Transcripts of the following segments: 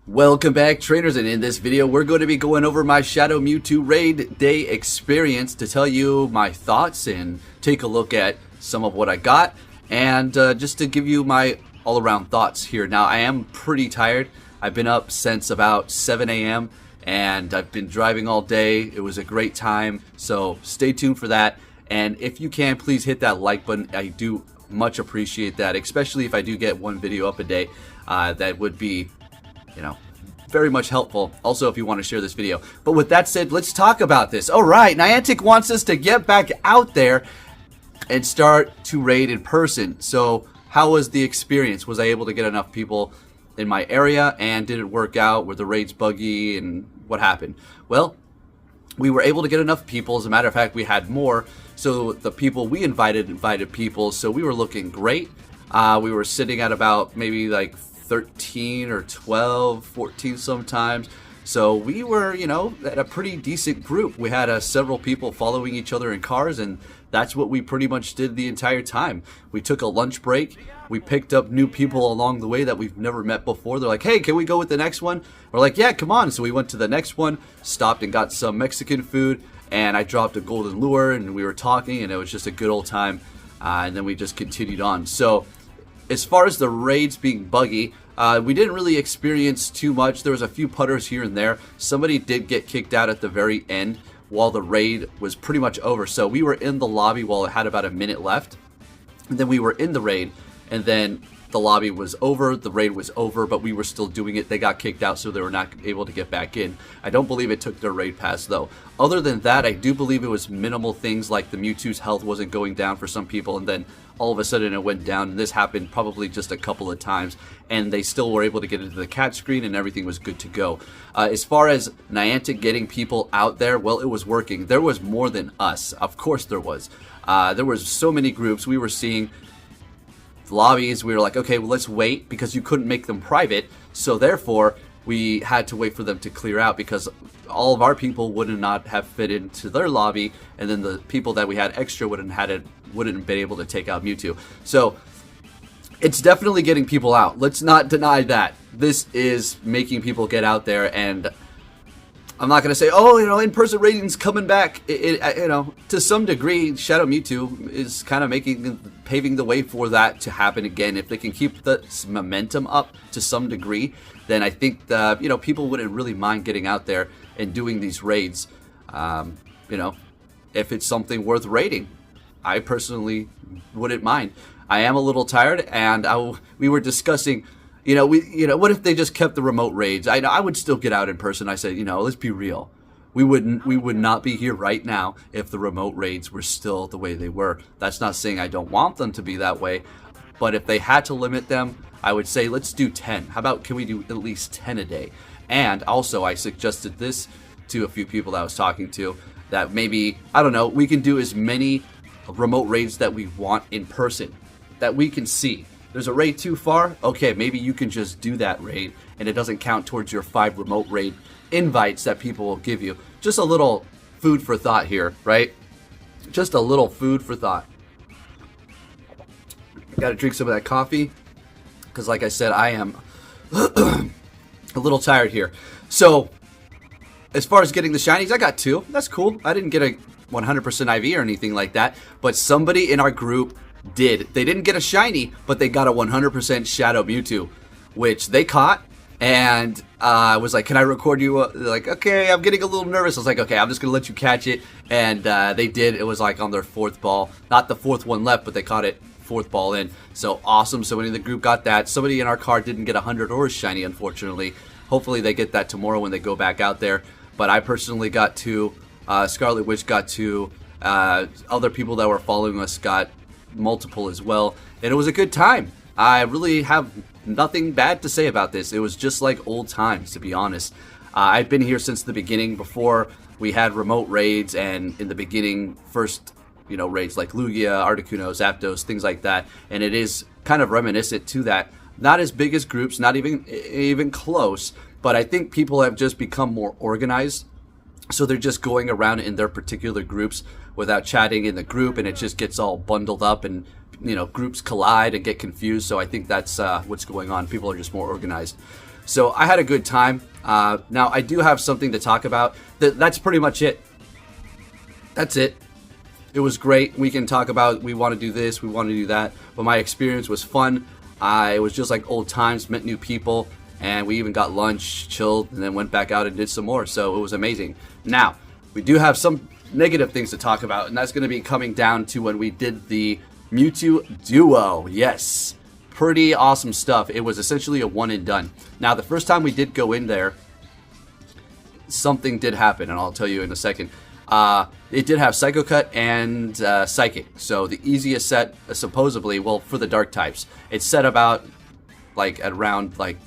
Welcome back, trainers, and in this video we're going to be going over my Shadow Mewtwo Raid Day experience to tell you my thoughts and take a look at some of what I got and just to give you my all-around thoughts here. Now, I am pretty tired. I've been up since about 7 a.m. and I've been driving all day. It was a great time, so stay tuned for that. And if you can, please hit that like button. I do much appreciate that, especially if I do get one video up a day. That would be, very much helpful. Also, if you want to share this video. But with that said, let's talk about this. All right, Niantic wants us to get back out there and start to raid in person. So how was the experience? Was I able to get enough people in my area, and did it work out? Were the raids buggy, and what happened? Well, we were able to get enough people. As a matter of fact, we had more. So the people we invited people. So we were looking great. We were sitting at about maybe like 13 or 12, 14 sometimes. So we were, at a pretty decent group. We had several people following each other in cars, and that's what we pretty much did the entire time. We took a lunch break. We picked up new people along the way that we've never met before. They're like, hey, can we go with the next one? We're like, yeah, come on. So we went to the next one, stopped and got some Mexican food, and I dropped a golden lure, and we were talking, and it was just a good old time. And then we just continued on. So as far as the raids being buggy, we didn't really experience too much. There was a few putters here and there. Somebody did get kicked out at the very end while the raid was pretty much over. So we were in the lobby while it had about a minute left. And then we were in the raid, and then the lobby was over, the raid was over, but we were still doing it. They got kicked out, so they were not able to get back in. I don't believe it took their raid pass, though. Other than that, I do believe it was minimal things like the Mewtwo's health wasn't going down for some people, and then all of a sudden it went down, and this happened probably just a couple of times, and they still were able to get into the catch screen, and everything was good to go. As far as Niantic getting people out there, well, it was working. There was more than us. Of course there was. There was so many groups. We were seeing lobbies. We were like, okay, well, let's wait, because you couldn't make them private, so therefore we had to wait for them to clear out, because all of our people would not have fit into their lobby, and then the people that we had extra wouldn't have been able to take out Mewtwo. So it's definitely getting people out. Let's not deny that. This is making people get out there, and I'm not going to say, oh, in-person rating's coming back. To some degree, Shadow Mewtwo is kind of paving the way for that to happen again. If they can keep the momentum up to some degree, then I think that, people wouldn't really mind getting out there and doing these raids. If it's something worth raiding, I personally wouldn't mind. I am a little tired, and we were discussing, what if they just kept the remote raids? I would still get out in person. I said, let's be real. We would not be here right now if the remote raids were still the way they were. That's not saying I don't want them to be that way, but if they had to limit them, I would say let's do 10. How about, can we do at least 10 a day? And also, I suggested this to a few people that I was talking to, that maybe, I don't know, we can do as many remote raids that we want in person, that we can see. There's a raid too far? Okay, maybe you can just do that raid, and it doesn't count towards your 5 remote raid invites that people will give you. Just a little food for thought here, right? Just a little food for thought. Gotta drink some of that coffee, because like I said, I am a little tired here. So, as far as getting the shinies, I got 2. That's cool. I didn't get a 100% IV or anything like that, but somebody in our group did. They didn't get a shiny, but they got a 100% Shadow Mewtwo, which they caught, and I was like, can I record you? They're like, okay, I'm getting a little nervous. I was like, okay, I'm just gonna let you catch it, and they did. It was like on their 4th ball, not the 4th one left, but they caught it 4th ball in. So awesome. Somebody in the group got that. Somebody in our car didn't get 100 or a shiny, unfortunately. Hopefully they get that tomorrow when they go back out there. But I personally got 2. Scarlet Witch got 2. Other people that were following us got multiple as well, and it was a good time. I really have nothing bad to say about this. It was just like old times, to be honest. I've been here since the beginning, before we had remote raids, and in the beginning, first raids like Lugia, Articuno, Zapdos, things like that, and it is kind of reminiscent to that. Not as big as groups, not even close, but I think people have just become more organized. So they're just going around in their particular groups without chatting in the group, and it just gets all bundled up, and groups collide and get confused. So I think that's what's going on. People are just more organized. So I had a good time. Now I do have something to talk about. That's pretty much it. That's it. It was great. We can talk about, we want to do this, we want to do that. But my experience was fun. It was just like old times, met new people, and we even got lunch, chilled, and then went back out and did some more. So it was amazing. Now, we do have some negative things to talk about, and that's going to be coming down to when we did the Mewtwo Duo. Yes. Pretty awesome stuff. It was essentially a one and done. Now, the first time we did go in there, something did happen, and I'll tell you in a second. It did have Psycho Cut and Psychic. So the easiest set, supposedly, well, for the dark types, it's set about like at around like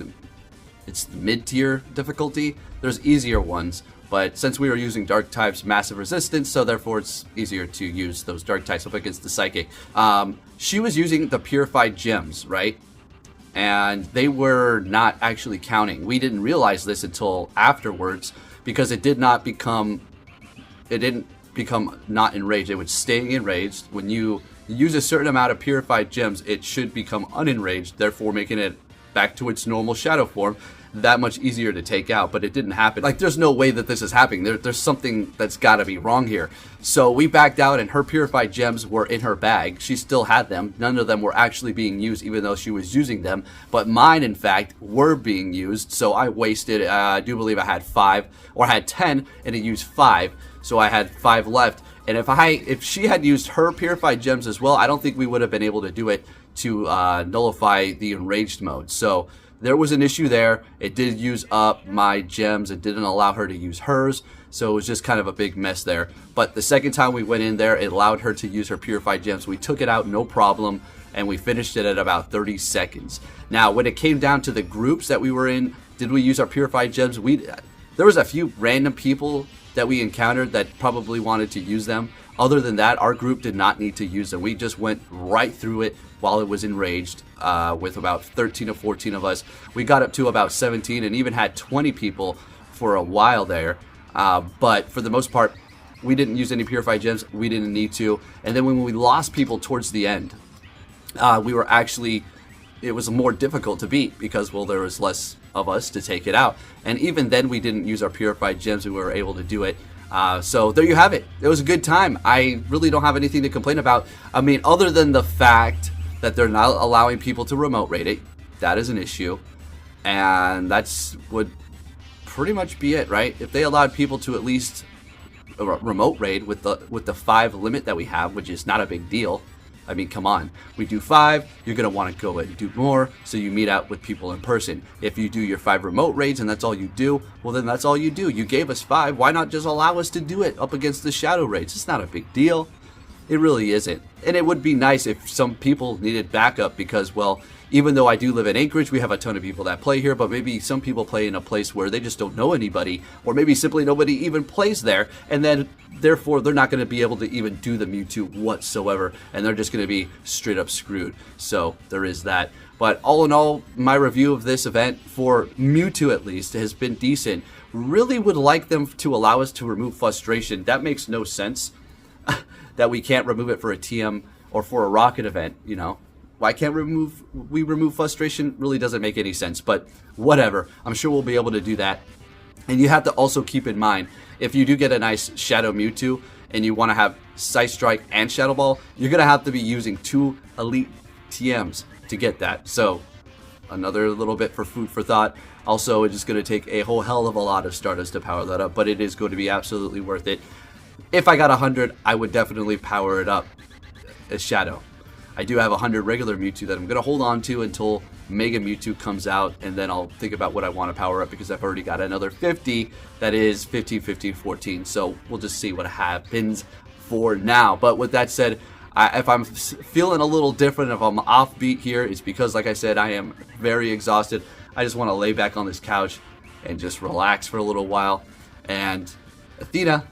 it's the mid-tier difficulty. There's easier ones, but since we were using dark types, massive resistance, so therefore it's easier to use those dark types up against the Psychic. She was using the purified gems, right? And they were not actually counting. We didn't realize this until afterwards because it didn't become not enraged. It was staying enraged. When you use a certain amount of purified gems, it should become unenraged, therefore making it back to its normal shadow form. That much easier to take out, but it didn't happen. Like, there's no way that this is happening. There's something that's got to be wrong here. So we backed out, and her purified gems were in her bag. She still had them. None of them were actually being used, even though she was using them. But mine, in fact, were being used. So I wasted, I do believe I had 5, or I had 10, and it used 5. So I had 5 left. And if she had used her purified gems as well, I don't think we would have been able to do it to nullify the enraged mode. So there was an issue there. It did use up my gems. It didn't allow her to use hers. So it was just kind of a big mess there. But the second time we went in there, it allowed her to use her purified gems. We took it out, no problem, and we finished it at about 30 seconds. Now, when it came down to the groups that we were in, did we use our purified gems? There was a few random people that we encountered that probably wanted to use them. Other than that, our group did not need to use them. We just went right through it while it was enraged with about 13 or 14 of us. We got up to about 17 and even had 20 people for a while there. But for the most part, we didn't use any purified gems. We didn't need to. And then when we lost people towards the end, it was more difficult to beat because, well, there was less of us to take it out. And even then, we didn't use our purified gems. We were able to do it. So there you have it. It was a good time. I really don't have anything to complain about. I mean, other than the fact that they're not allowing people to remote raid it. That is an issue. And that's would pretty much be it, right? If they allowed people to at least remote raid with the 5 limit that we have, which is not a big deal. I mean, come on. We do 5, you're going to want to go and do more, so you meet out with people in person. If you do your 5 remote raids and that's all you do, well, then that's all you do. You gave us 5. Why not just allow us to do it up against the shadow raids? It's not a big deal. It really isn't. And it would be nice if some people needed backup because, well, even though I do live in Anchorage, we have a ton of people that play here, but maybe some people play in a place where they just don't know anybody, or maybe simply nobody even plays there, and then therefore they're not going to be able to even do the Mewtwo whatsoever, and they're just going to be straight up screwed. So there is that. But all in all, my review of this event, for Mewtwo at least, has been decent. Really would like them to allow us to remove frustration. That makes no sense that we can't remove it for a TM or for a Rocket event, you know. Why can't we remove frustration? Really doesn't make any sense, but whatever. I'm sure we'll be able to do that. And you have to also keep in mind, if you do get a nice Shadow Mewtwo and you want to have Sight Strike and Shadow Ball, you're going to have to be using 2 Elite TMs to get that. So another little bit for food for thought. Also, it's just going to take a whole hell of a lot of Stardust to power that up, but it is going to be absolutely worth it. If I got 100, I would definitely power it up as Shadow. I do have 100 regular Mewtwo that I'm going to hold on to until Mega Mewtwo comes out, and then I'll think about what I want to power up because I've already got another 50 that is 15, 15, 14. So we'll just see what happens for now. But with that said, if I'm feeling a little different, if I'm offbeat here, it's because, like I said, I am very exhausted. I just want to lay back on this couch and just relax for a little while. And Athena,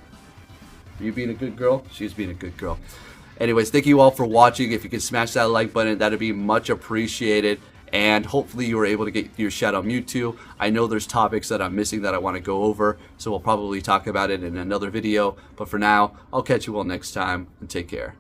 are you being a good girl? She's being a good girl. Anyways, thank you all for watching. If you could smash that like button, that'd be much appreciated. And hopefully you were able to get your Shadow Mewtwo. I know there's topics that I'm missing that I want to go over, so we'll probably talk about it in another video. But for now, I'll catch you all next time, and take care.